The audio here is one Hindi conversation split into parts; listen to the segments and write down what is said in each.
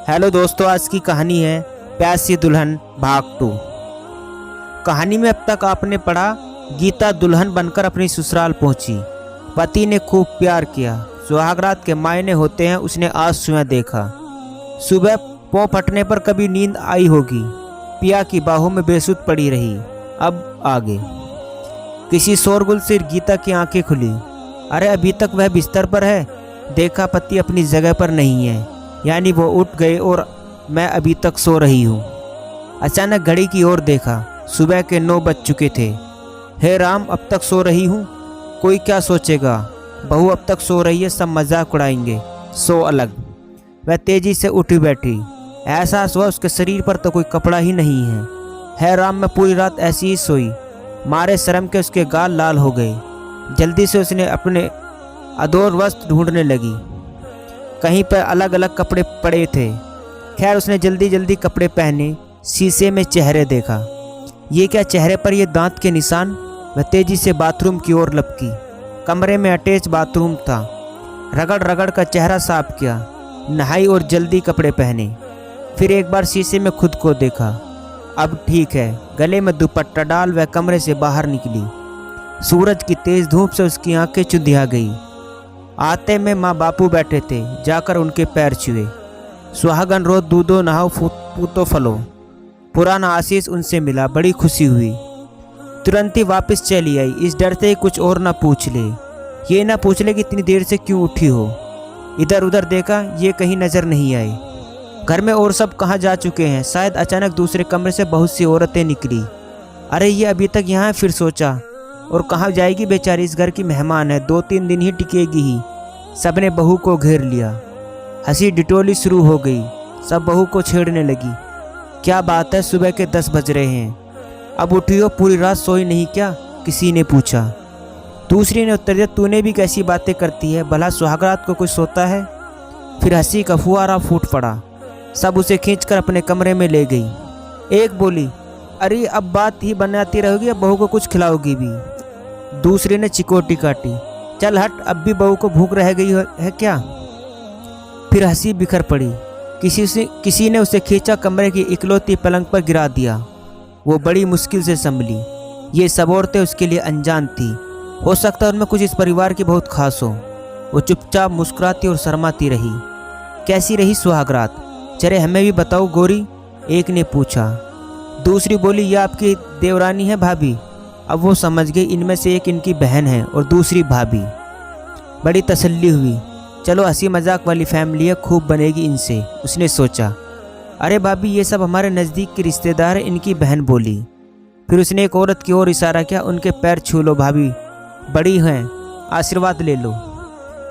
हेलो दोस्तों, आज की कहानी है प्यासी दुल्हन भाग 2। कहानी में अब तक आपने पढ़ा, गीता दुल्हन बनकर अपनी ससुराल पहुंची। पति ने खूब प्यार किया। सुहागरात के मायने होते हैं उसने आज स्वयं देखा। सुबह पाँव फटने पर कभी नींद आई होगी, पिया की बाहों में बेसुध पड़ी रही। अब आगे किसी शोरगुल से गीता की आंखें खुली। अरे अभी तक वह बिस्तर पर है। देखा पति अपनी जगह पर नहीं है, यानी वो उठ गए और मैं अभी तक सो रही हूँ। अचानक घड़ी की ओर देखा, सुबह के 9 बज चुके थे। हे राम, अब तक सो रही हूँ, कोई क्या सोचेगा। बहू अब तक सो रही है, सब मजाक उड़ाएंगे, सो अलग। वह तेजी से उठी बैठी। एहसास हुआ उसके शरीर पर तो कोई कपड़ा ही नहीं है। हे राम, मैं पूरी रात ऐसी ही सोई। मारे शर्म के उसके गाल लाल हो गए। जल्दी से उसने अपने अधोर वस्त्र ढूंढने लगी। कहीं पर अलग अलग कपड़े पड़े थे। खैर उसने जल्दी जल्दी कपड़े पहने। शीशे में चेहरे देखा। ये क्या, चेहरे पर ये दांत के निशान। वह तेजी से बाथरूम की ओर लपकी। कमरे में अटैच बाथरूम था। रगड़ रगड़ का चेहरा साफ किया, नहाई और जल्दी कपड़े पहने। फिर एक बार शीशे में खुद को देखा। अब ठीक है। गले में दुपट्टा डाल वह कमरे से बाहर निकली। सूरज की तेज धूप से उसकी आंखें चुंधिया गई। आते में माँ बापू बैठे थे, जाकर उनके पैर छुए। सुहागन रो दूधो नहाओ पूतो फलो। पुराना आशीष उनसे मिला, बड़ी खुशी हुई। तुरंत ही वापस चली आई, इस डर से कुछ और ना पूछ ले। ये ना पूछ ले कि इतनी देर से क्यों उठी हो। इधर उधर देखा, ये कहीं नजर नहीं आई। घर में और सब कहाँ जा चुके हैं। शायद अचानक दूसरे कमरे से बहुत सी औरतें निकली। अरे ये अभी तक यहाँ है। फिर सोचा, और कहाँ जाएगी बेचारी, इस घर की मेहमान है, 2-3 दिन ही टिकेगी ही। सबने बहू को घेर लिया। हंसी डिटोली शुरू हो गई। सब बहू को छेड़ने लगी। क्या बात है, सुबह के 10 बज रहे हैं, अब उठी हो, पूरी रात सोई नहीं क्या, किसी ने पूछा। दूसरी ने उत्तर दिया, तूने भी कैसी बातें करती है, भला सुहागरात को कुछ सोता है। फिर हंसी का फुहारा फूट पड़ा। सब उसे खींचकर अपने कमरे में ले गई। एक बोली, अरे अब बात ही बनाती रहोगी, अब बहू को कुछ खिलाओगी भी। दूसरी ने चिकोटी काटी, चल हट, अब भी बहू को भूख रह गई है क्या। फिर हंसी बिखर पड़ी। किसी ने उसे खींचा, कमरे की इकलौती पलंग पर गिरा दिया। वो बड़ी मुश्किल से संभली। ये सब औरतें उसके लिए अनजान थी। हो सकता है उनमें कुछ इस परिवार की बहुत खास हो। वो चुपचाप मुस्कुराती और शर्माती रही। कैसी रही सुहागरात, चले हमें भी बताओ गोरी, एक ने पूछा। दूसरी बोली, यह आपकी देवरानी है भाभी। अब वो समझ गई, इनमें से एक इनकी बहन है और दूसरी भाभी। बड़ी तसल्ली हुई। चलो हंसी मजाक वाली फैमिली है, खूब बनेगी इनसे, उसने सोचा। अरे भाभी, ये सब हमारे नज़दीक के रिश्तेदार हैं, इनकी बहन बोली। फिर उसने एक औरत की ओर इशारा किया, उनके पैर छू लो भाभी, बड़ी हैं, आशीर्वाद ले लो।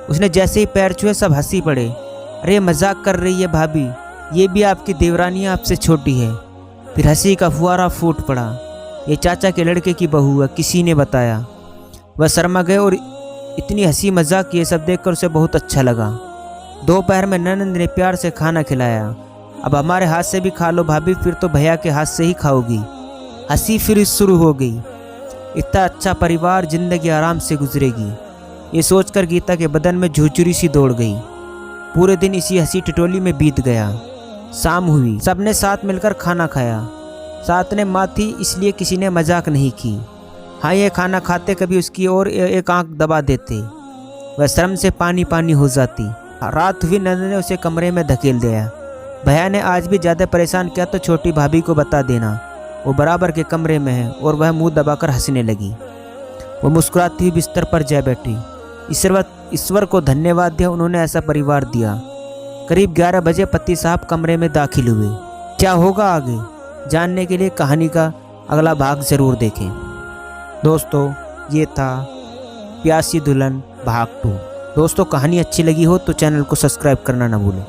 उसने जैसे ही पैर छुए सब हंसी पड़े। अरे मजाक कर रही है भाभी, ये भी आपकी देवरानी है, आपसे छोटी है। फिर हंसी का फुहारा फूट पड़ा। ये चाचा के लड़के की बहू है, किसी ने बताया। वह शर्मा गए और इतनी हंसी मजाक ये सब देखकर उसे बहुत अच्छा लगा। दोपहर में ननंद ने प्यार से खाना खिलाया। अब हमारे हाथ से भी खा लो भाभी, फिर तो भैया के हाथ से ही खाओगी। हंसी फिर शुरू हो गई। इतना अच्छा परिवार, जिंदगी आराम से गुजरेगी, ये सोचकर गीता के बदन में झुरझुरी सी दौड़ गई। पूरे दिन इसी हंसी टिटोली में बीत गया। शाम हुई, सबने साथ मिलकर खाना खाया। साथ ने माँ थी, इसलिए किसी ने मजाक नहीं की। हाँ, ये खाना खाते कभी उसकी ओर एक आंख दबा देते, वह शर्म से पानी पानी हो जाती। रात हुई, नंद ने उसे कमरे में धकेल दिया। भैया ने आज भी ज़्यादा परेशान किया तो छोटी भाभी को बता देना, वो बराबर के कमरे में है। और वह मुंह दबाकर हंसने लगी। वो मुस्कुराती हुई बिस्तर पर जा बैठी। ईश्वर को धन्यवाद दिया, उन्होंने ऐसा परिवार दिया। करीब 11 बजे पति साहब कमरे में दाखिल हुए। क्या होगा आगे जानने के लिए कहानी का अगला भाग ज़रूर देखें। दोस्तों, ये था प्यासी दुल्हन भाग 2। दोस्तों, कहानी अच्छी लगी हो तो चैनल को सब्सक्राइब करना ना भूलें।